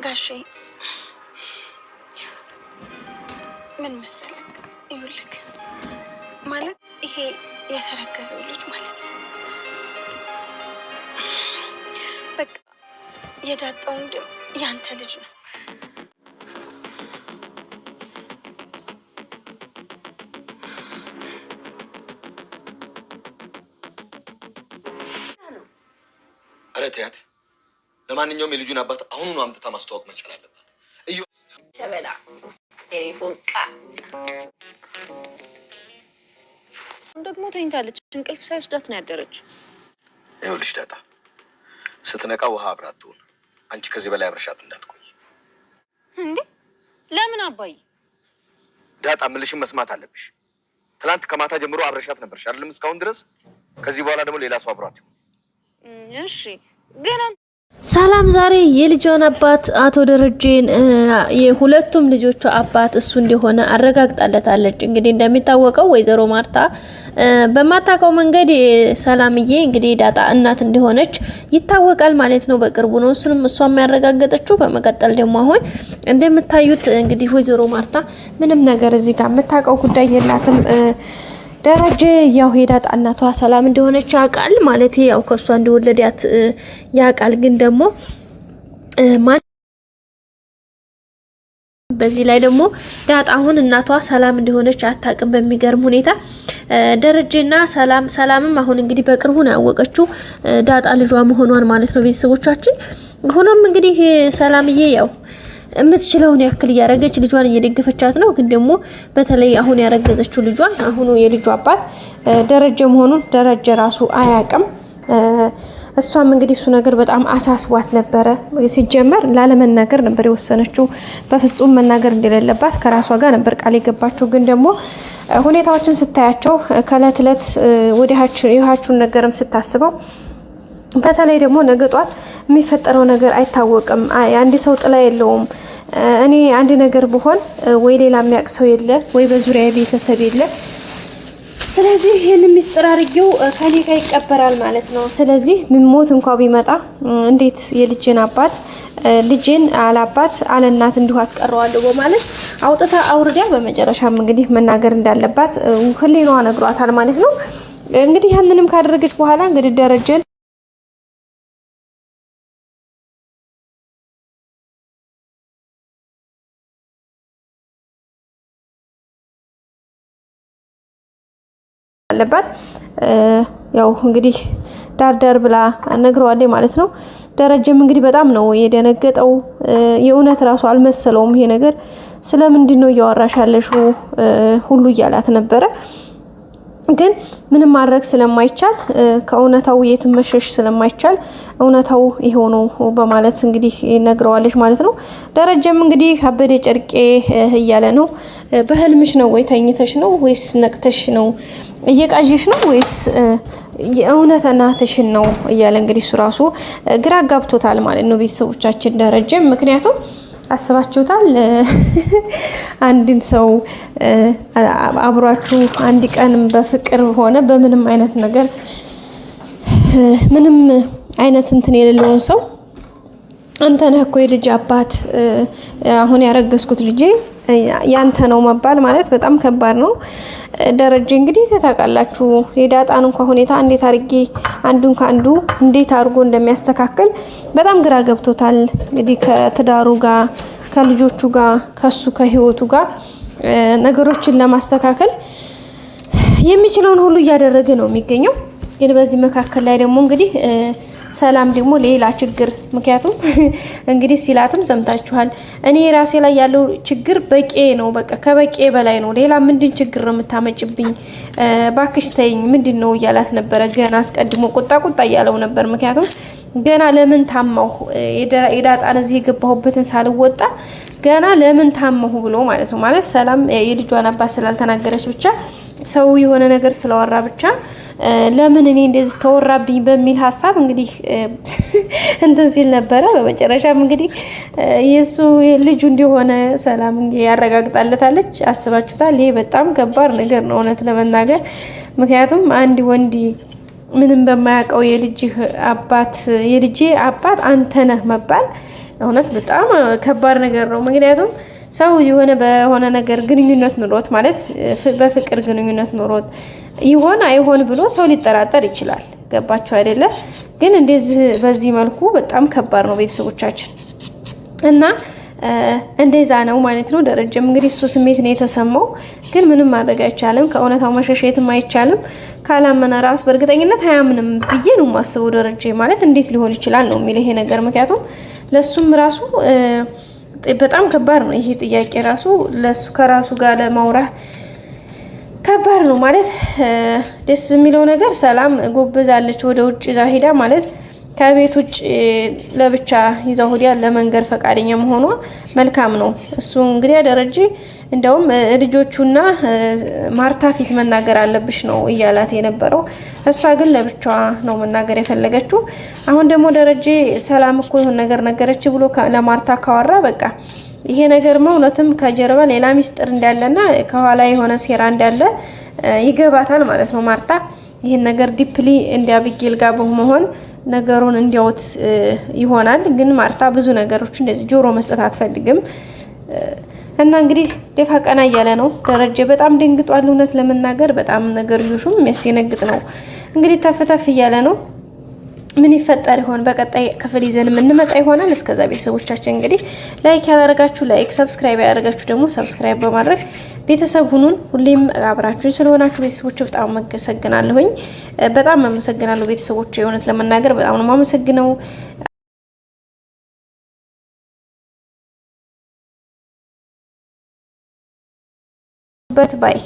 ጋሼ ምን መሰለህ ይኸውልህ ማለት ይሄ የተረገዘው ልጅ ማለት ነው በቃ የዳጣው ወንድም ያንተ ልጅ ነው አረቲያት ለማንኛውም የልጁን አባት አሁኑኑ አምጥታ ማስተዋወቅ መቻል አለባት እዩ ሸበላ ቴሌፎን ቃ ደግሞ ተኝታለች እንቅልፍ ሳይወስዳት ነው ያደረችው ይኸውልሽ ዳጣ ስትነቃ ውሃ አብራት ትሁን አንቺ ከዚህ በላይ አብረሻት እንዳትቆይ እንዴ ለምን አባይ ዳጣ ምልሽን መስማት አለብሽ ትላንት ከማታ ጀምሮ አብረሻት ነበርሽ አይደለም እስካሁን ድረስ ከዚህ በኋላ ደግሞ ሌላ ሰው አብሯት ይሁን እሺ ገና ሰላም ዛሬ የልጇን አባት አቶ ደረጀን የሁለቱም ልጆቿ አባት እሱ እንደሆነ አረጋግጣለታለች። እንግዲህ እንደሚታወቀው ወይዘሮ ማርታ በማታውቀው መንገድ ሰላምዬ እንግዲህ ዳጣ እናት እንደሆነች ይታወቃል ማለት ነው። በቅርቡ ነው እሱንም እሷም ያረጋገጠችው። በመቀጠል ደግሞ አሁን እንደምታዩት እንግዲህ ወይዘሮ ማርታ ምንም ነገር እዚህ ጋር የምታውቀው ጉዳይ የላትም። ደረጀ ያው ሄዳጣ እናቷ ሰላም እንደሆነች ያውቃል ማለት ያው ከሷ እንደወለዳት ያውቃል። ግን ደግሞ በዚህ ላይ ደግሞ ዳጣ አሁን እናቷ ሰላም እንደሆነች አታውቅም። በሚገርም ሁኔታ ደረጀና ሰላምም አሁን እንግዲህ በቅርቡ ነው ያወቀችው ዳጣ ልጇ መሆኗን ማለት ነው ቤተሰቦቻችን። ሆኖም እንግዲህ ሰላምዬ ያው የምትችለውን ያክል ያረገች ልጇን እየደገፈቻት ነው። ግን ደግሞ በተለይ አሁን ያረገዘችው ልጇን አሁን የልጇ አባት ደረጀ መሆኑን ደረጀ ራሱ አያውቅም። እሷም እንግዲህ እሱ ነገር በጣም አሳስቧት ነበረ። ሲጀመር ላለመናገር ነበር የወሰነችው። በፍጹም መናገር እንደሌለባት ከራሷ ጋር ነበር ቃል የገባችው። ግን ደግሞ ሁኔታዎችን ስታያቸው ከእለት እለት ወዲያችሁን ነገርም ስታስበው በተለይ ደግሞ ነገ ጧት የሚፈጠረው ነገር አይታወቅም። አንድ ሰው ጥላ የለውም። እኔ አንድ ነገር ብሆን ወይ ሌላ የሚያውቅ ሰው የለ ወይ በዙሪያ ቤተሰብ የለ። ስለዚህ ይሄን ሚስጥር አድርጌው ከኔ ጋር ይቀበራል ማለት ነው። ስለዚህ ሞት እንኳን ቢመጣ እንዴት የልጄን አባት ልጄን አላባት አለናት እንዲሁ አስቀረዋለሁ በማለት አውጥታ አውርዳ በመጨረሻም እንግዲህ መናገር እንዳለባት ህሊናዋ ነግሯታል ማለት ነው። እንግዲህ ያንንም ካደረገች በኋላ እንግዲህ ደረጀን አለባት ያው እንግዲህ ዳር ብላ ነግረዋለች ማለት ነው። ደረጀም እንግዲህ በጣም ነው የደነገጠው። የእውነት ራሱ አልመሰለውም ይሄ ነገር ስለምንድን ነው እያወራሻለሽ ሁሉ እያላት ነበረ። ግን ምንም ማድረግ ስለማይቻል ከእውነታው የትም መሸሽ ስለማይቻል እውነታው ይሄው ነው በማለት እንግዲህ ነግረዋለች ማለት ነው። ደረጀም እንግዲህ አበደ ጨርቄ እያለ ነው። በህልምሽ ነው ወይ ተኝተሽ ነው ወይስ ነቅተሽ ነው እየቃዠሽ ነው ወይስ የእውነት እናትሽን ነው እያለ እንግዲህ እሱ ራሱ ግራ ጋብቶታል ማለት ነው ቤተሰቦቻችን። ደረጀም ምክንያቱም አስባችሁታል አንድን ሰው አብሯችሁ አንድ ቀን በፍቅር ሆነ በምንም አይነት ነገር ምንም አይነት እንትን የሌለውን ሰው አንተ ነህ እኮ የልጅ አባት አሁን ያረገዝኩት ልጄ ያንተ ነው መባል ማለት በጣም ከባድ ነው። ደረጀ እንግዲህ ታውቃላችሁ የዳጣን እንኳን ሁኔታ እንዴት አርጌ አንዱን ካንዱ እንዴት አርጎ እንደሚያስተካክል በጣም ግራ ገብቶታል። እንግዲህ ከትዳሩ ጋር ከልጆቹ ጋር ከሱ ከህይወቱ ጋር ነገሮችን ለማስተካከል የሚችለውን ሁሉ እያደረገ ነው የሚገኘው። ግን በዚህ መካከል ላይ ደግሞ እንግዲህ ሰላም ደግሞ ሌላ ችግር ምክንያቱም እንግዲህ ሲላትም ሰምታችኋል። እኔ ራሴ ላይ ያለው ችግር በቂ ነው፣ በቃ ከበቂ በላይ ነው። ሌላ ምንድን ችግር ነው የምታመጭብኝ? ባክሽ ተይኝ ምንድነው እያላት ነበረ። ገና አስቀድሞ ቁጣ እያለው ነበር። ምክንያቱም ገና ለምን ታማሁ የዳጣን እዚህ የገባሁበትን ሳልወጣ ገና ለምን ታማሁ ብሎ ማለት ነው። ማለት ሰላም የልጇን አባት ስላልተናገረች ብቻ ሰው የሆነ ነገር ስለወራ ብቻ ለምን እኔ እንደዚህ ተወራብኝ በሚል ሐሳብ እንግዲህ እንትን ሲል ነበረ። በመጨረሻም እንግዲህ የሱ ልጁ እንደሆነ ሰላም ያረጋግጣለታለች። አስባችሁታል? ይሄ በጣም ከባድ ነገር ነው እውነት ለመናገር። ምክንያቱም አንድ ወንድ ምንም በማያውቀው የልጄ አባት አንተ ነህ መባል እውነት በጣም ከባድ ነገር ነው። ምክንያቱም ሰው የሆነ በሆነ ነገር ግንኙነት ኑሮት ማለት በፍቅር ግንኙነት ኑሮት ይሆን አይሆን ብሎ ሰው ሊጠራጠር ይችላል። ገባችሁ አይደለ? ግን እንደዚህ በዚህ መልኩ በጣም ከባድ ነው ቤተሰቦቻችን እና እንደዛ ነው ማለት ነው። ደረጀም እንግዲህ እሱ ስሜት ነው የተሰማው፣ ግን ምንም ማድረግ አይቻልም። ከእውነታው መሸሸትም አይቻልም። ካላመነ ራሱ በእርግጠኝነት አያምንም ብዬ ነው የማስበው። ደረጀ ማለት እንዴት ሊሆን ይችላል ነው የሚል ይሄ ነገር። ምክንያቱም ለሱም ራሱ በጣም ከባድ ነው ይሄ ጥያቄ ራሱ ለሱ ከራሱ ጋር ለማውራት ከባድ ነው ማለት። ደስ የሚለው ነገር ሰላም ጎበዛለች ወደ ውጭ ይዛ ሄዳ ማለት ከቤት ውጭ ለብቻ ይዛው ሆዲያ ለመንገር ፈቃደኛ መሆኗ መልካም ነው። እሱ እንግዲህ ደረጀ እንደውም ልጆቹና ማርታ ፊት መናገር አለብሽ ነው እያላት የነበረው። እሷ ግን ለብቻዋ ነው መናገር የፈለገችው። አሁን ደግሞ ደረጀ ሰላም እኮ ይሁን ነገር ነገረች ብሎ ለማርታ ካወራ በቃ ይሄ ነገር እውነትም ከጀርባ ሌላ ሚስጥር እንዳለና ከኋላ የሆነ ሴራ እንዳለ ይገባታል ማለት ነው። ማርታ ይሄን ነገር ዲፕሊ እንዲያብጌል ጋር በመሆን ነገሩን እንዲያውት ይሆናል። ግን ማርታ ብዙ ነገሮች እንደዚህ ጆሮ መስጠት አትፈልግም እና እንግዲህ ደፋ ቀና እያለ ነው ደረጀ። በጣም ደንግጧል። እውነት ለመናገር በጣም ነገር ይሹም የሚያስደነግጥ ነው። እንግዲህ ተፈተፍ እያለ ነው። ምን ይፈጠር ይሆን? በቀጣይ ክፍል ይዘን የምንመጣ ይሆናል። እስከዛ ቤተሰቦቻችን እንግዲህ ላይክ ያላረጋችሁ ላይክ፣ ሰብስክራይብ ያላረጋችሁ ደግሞ ሰብስክራይብ በማድረግ ቤተሰብ ሁኑን። ሁሌም አብራችሁ ስለሆናችሁ ቤተሰቦች በጣም አመሰግናለሁኝ። በጣም አመሰግናለሁ ቤተሰቦች። የእውነት ለመናገር በጣም ነው የማመሰግነው። ባይ